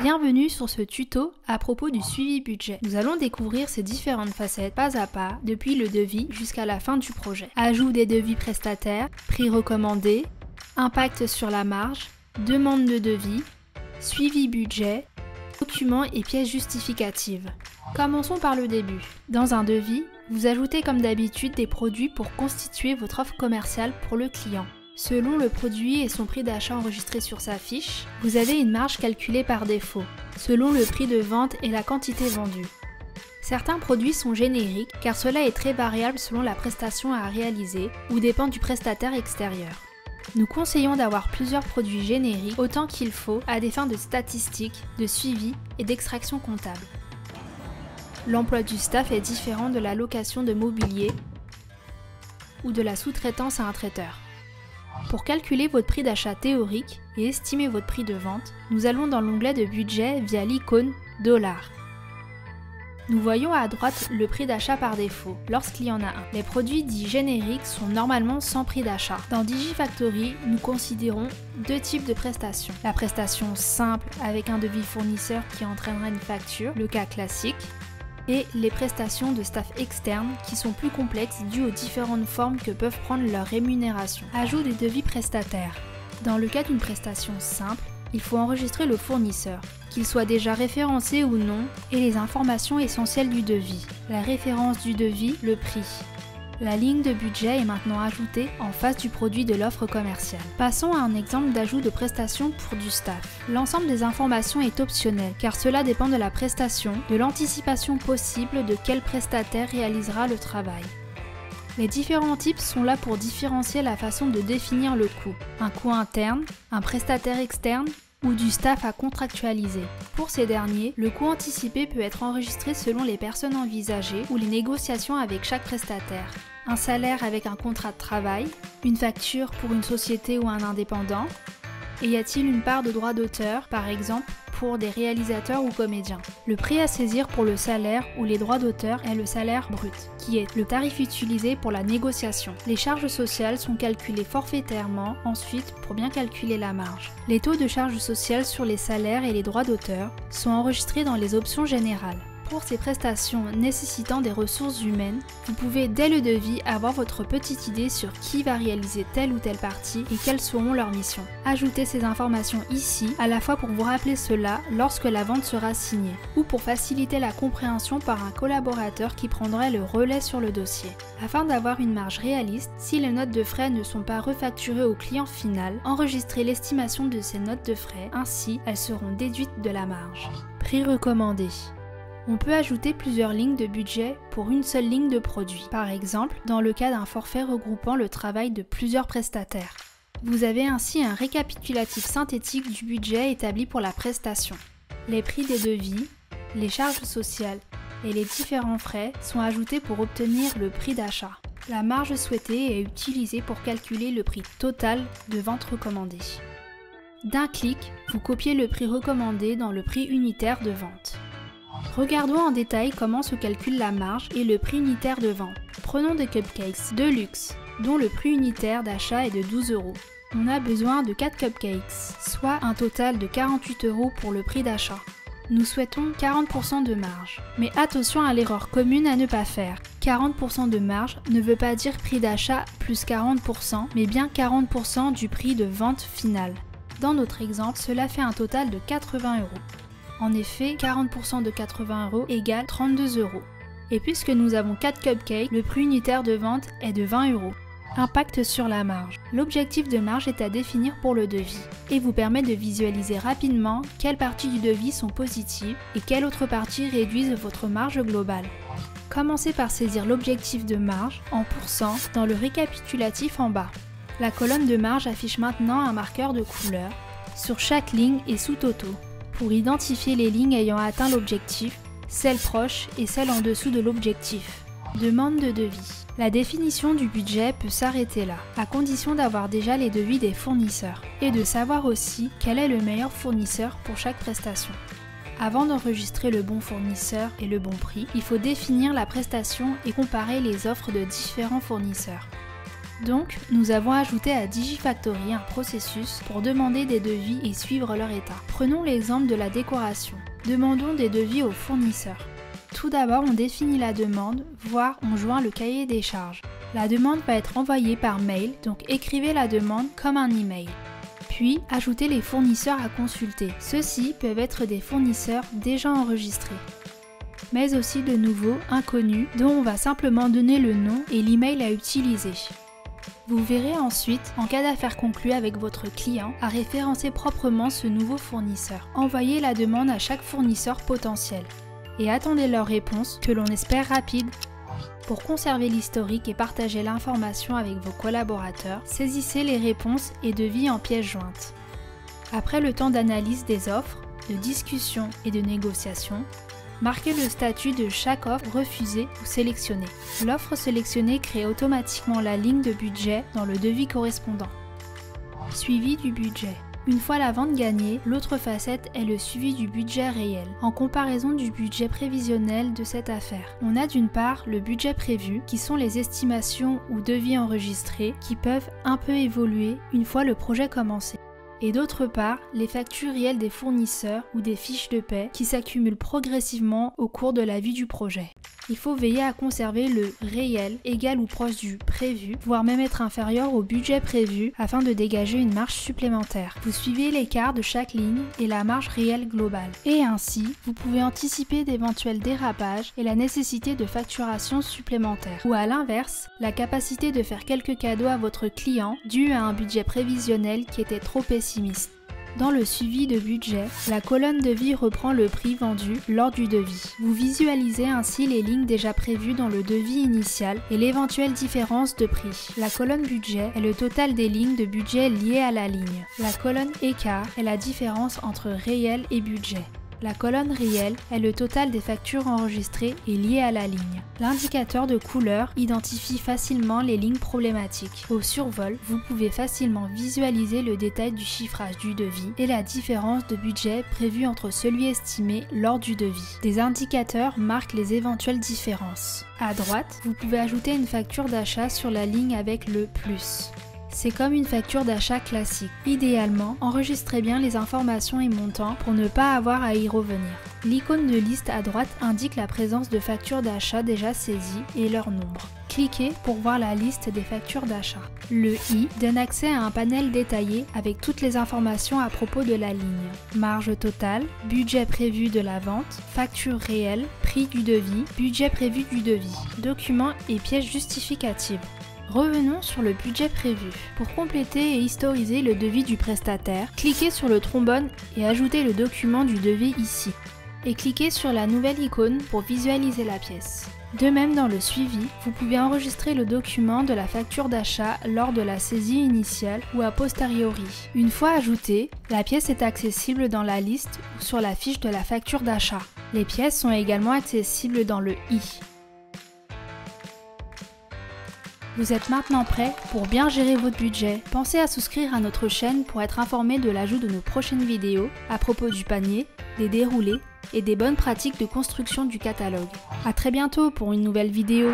Bienvenue sur ce tuto à propos du suivi budget. Nous allons découvrir ces différentes facettes pas à pas depuis le devis jusqu'à la fin du projet. Ajout des devis prestataires, prix recommandé, impact sur la marge, demande de devis, suivi budget, documents et pièces justificatives. Commençons par le début. Dans un devis, vous ajoutez comme d'habitude des produits pour constituer votre offre commerciale pour le client. Selon le produit et son prix d'achat enregistré sur sa fiche, vous avez une marge calculée par défaut, selon le prix de vente et la quantité vendue. Certains produits sont génériques car cela est très variable selon la prestation à réaliser ou dépend du prestataire extérieur. Nous conseillons d'avoir plusieurs produits génériques autant qu'il faut à des fins de statistiques, de suivi et d'extraction comptable. L'emploi du staff est différent de la location de mobilier ou de la sous-traitance à un traiteur. Pour calculer votre prix d'achat théorique et estimer votre prix de vente, nous allons dans l'onglet de budget via l'icône $. Nous voyons à droite le prix d'achat par défaut, lorsqu'il y en a un. Les produits dits génériques sont normalement sans prix d'achat. Dans Digifactory, nous considérons deux types de prestations. La prestation simple avec un devis fournisseur qui entraînera une facture, le cas classique, et les prestations de staff externe qui sont plus complexes dues aux différentes formes que peuvent prendre leur rémunération. Ajout des devis prestataires. Dans le cas d'une prestation simple, il faut enregistrer le fournisseur, qu'il soit déjà référencé ou non, et les informations essentielles du devis. La référence du devis, le prix. La ligne de budget est maintenant ajoutée en face du produit de l'offre commerciale. Passons à un exemple d'ajout de prestation pour du staff. L'ensemble des informations est optionnel car cela dépend de la prestation, de l'anticipation possible de quel prestataire réalisera le travail. Les différents types sont là pour différencier la façon de définir le coût. Un coût interne, un prestataire externe ou du staff à contractualiser. Pour ces derniers, le coût anticipé peut être enregistré selon les personnes envisagées ou les négociations avec chaque prestataire. Un salaire avec un contrat de travail, une facture pour une société ou un indépendant, et y a-t-il une part de droit d'auteur, par exemple pour des réalisateurs ou comédiens. Le prix à saisir pour le salaire ou les droits d'auteur est le salaire brut, qui est le tarif utilisé pour la négociation. Les charges sociales sont calculées forfaitairement ensuite pour bien calculer la marge. Les taux de charges sociales sur les salaires et les droits d'auteur sont enregistrés dans les options générales. Pour ces prestations nécessitant des ressources humaines, vous pouvez dès le devis avoir votre petite idée sur qui va réaliser telle ou telle partie et quelles seront leurs missions. Ajoutez ces informations ici, à la fois pour vous rappeler cela lorsque la vente sera signée, ou pour faciliter la compréhension par un collaborateur qui prendrait le relais sur le dossier. Afin d'avoir une marge réaliste, si les notes de frais ne sont pas refacturées au client final, enregistrez l'estimation de ces notes de frais, ainsi elles seront déduites de la marge. Prix recommandé. On peut ajouter plusieurs lignes de budget pour une seule ligne de produit. Par exemple, dans le cas d'un forfait regroupant le travail de plusieurs prestataires. Vous avez ainsi un récapitulatif synthétique du budget établi pour la prestation. Les prix des devis, les charges sociales et les différents frais sont ajoutés pour obtenir le prix d'achat. La marge souhaitée est utilisée pour calculer le prix total de vente recommandée. D'un clic, vous copiez le prix recommandé dans le prix unitaire de vente. Regardons en détail comment se calcule la marge et le prix unitaire de vente. Prenons des cupcakes de luxe, dont le prix unitaire d'achat est de 12 €. On a besoin de 4 cupcakes, soit un total de 48 € pour le prix d'achat. Nous souhaitons 40% de marge. Mais attention à l'erreur commune à ne pas faire. 40% de marge ne veut pas dire prix d'achat plus 40%, mais bien 40% du prix de vente final. Dans notre exemple, cela fait un total de 80 €. En effet, 40% de 80 € égale 32 €. Et puisque nous avons 4 cupcakes, le prix unitaire de vente est de 20 €. Impact sur la marge. L'objectif de marge est à définir pour le devis et vous permet de visualiser rapidement quelles parties du devis sont positives et quelles autres parties réduisent votre marge globale. Commencez par saisir l'objectif de marge en pourcent dans le récapitulatif en bas. La colonne de marge affiche maintenant un marqueur de couleur sur chaque ligne et sous totaux, pour identifier les lignes ayant atteint l'objectif, celles proches et celles en dessous de l'objectif. Demande de devis. La définition du budget peut s'arrêter là, à condition d'avoir déjà les devis des fournisseurs, et de savoir aussi quel est le meilleur fournisseur pour chaque prestation. Avant d'enregistrer le bon fournisseur et le bon prix, il faut définir la prestation et comparer les offres de différents fournisseurs. Donc, nous avons ajouté à Digifactory un processus pour demander des devis et suivre leur état. Prenons l'exemple de la décoration. Demandons des devis aux fournisseurs. Tout d'abord, on définit la demande, voire on joint le cahier des charges. La demande va être envoyée par mail, donc écrivez la demande comme un email. Puis, ajoutez les fournisseurs à consulter. Ceux-ci peuvent être des fournisseurs déjà enregistrés, mais aussi de nouveaux, inconnus, dont on va simplement donner le nom et l'email à utiliser. Vous verrez ensuite, en cas d'affaire conclue avec votre client, à référencer proprement ce nouveau fournisseur. Envoyez la demande à chaque fournisseur potentiel et attendez leur réponse, que l'on espère rapide. Pour conserver l'historique et partager l'information avec vos collaborateurs, saisissez les réponses et devis en pièces jointes. Après le temps d'analyse des offres, de discussion et de négociation, marquez le statut de chaque offre refusée ou sélectionnée. L'offre sélectionnée crée automatiquement la ligne de budget dans le devis correspondant. Suivi du budget. Une fois la vente gagnée, l'autre facette est le suivi du budget réel, en comparaison du budget prévisionnel de cette affaire. On a d'une part le budget prévu, qui sont les estimations ou devis enregistrés, qui peuvent un peu évoluer une fois le projet commencé. Et d'autre part, les factures réelles des fournisseurs ou des fiches de paie qui s'accumulent progressivement au cours de la vie du projet. Il faut veiller à conserver le réel égal ou proche du prévu, voire même être inférieur au budget prévu afin de dégager une marge supplémentaire. Vous suivez l'écart de chaque ligne et la marge réelle globale. Et ainsi, vous pouvez anticiper d'éventuels dérapages et la nécessité de facturation supplémentaire. Ou à l'inverse, la capacité de faire quelques cadeaux à votre client dû à un budget prévisionnel qui était trop pessimiste. Dans le suivi de budget, la colonne devis reprend le prix vendu lors du devis. Vous visualisez ainsi les lignes déjà prévues dans le devis initial et l'éventuelle différence de prix. La colonne budget est le total des lignes de budget liées à la ligne. La colonne écart est la différence entre réel et budget. La colonne réelle est le total des factures enregistrées et liées à la ligne. L'indicateur de couleur identifie facilement les lignes problématiques. Au survol, vous pouvez facilement visualiser le détail du chiffrage du devis et la différence de budget prévue entre celui estimé lors du devis. Des indicateurs marquent les éventuelles différences. À droite, vous pouvez ajouter une facture d'achat sur la ligne avec le plus. C'est comme une facture d'achat classique. Idéalement, enregistrez bien les informations et montants pour ne pas avoir à y revenir. L'icône de liste à droite indique la présence de factures d'achat déjà saisies et leur nombre. Cliquez pour voir la liste des factures d'achat. Le i donne accès à un panel détaillé avec toutes les informations à propos de la ligne. Marge totale, budget prévu de la vente, facture réelle, prix du devis, budget prévu du devis, documents et pièces justificatives. Revenons sur le budget prévu. Pour compléter et historiser le devis du prestataire, cliquez sur le trombone et ajoutez le document du devis ici. Et cliquez sur la nouvelle icône pour visualiser la pièce. De même dans le suivi, vous pouvez enregistrer le document de la facture d'achat lors de la saisie initiale ou a posteriori. Une fois ajoutée, la pièce est accessible dans la liste ou sur la fiche de la facture d'achat. Les pièces sont également accessibles dans le i. Vous êtes maintenant prêt pour bien gérer votre budget. Pensez à souscrire à notre chaîne pour être informé de l'ajout de nos prochaines vidéos à propos du panier, des déroulés et des bonnes pratiques de construction du catalogue. À très bientôt pour une nouvelle vidéo.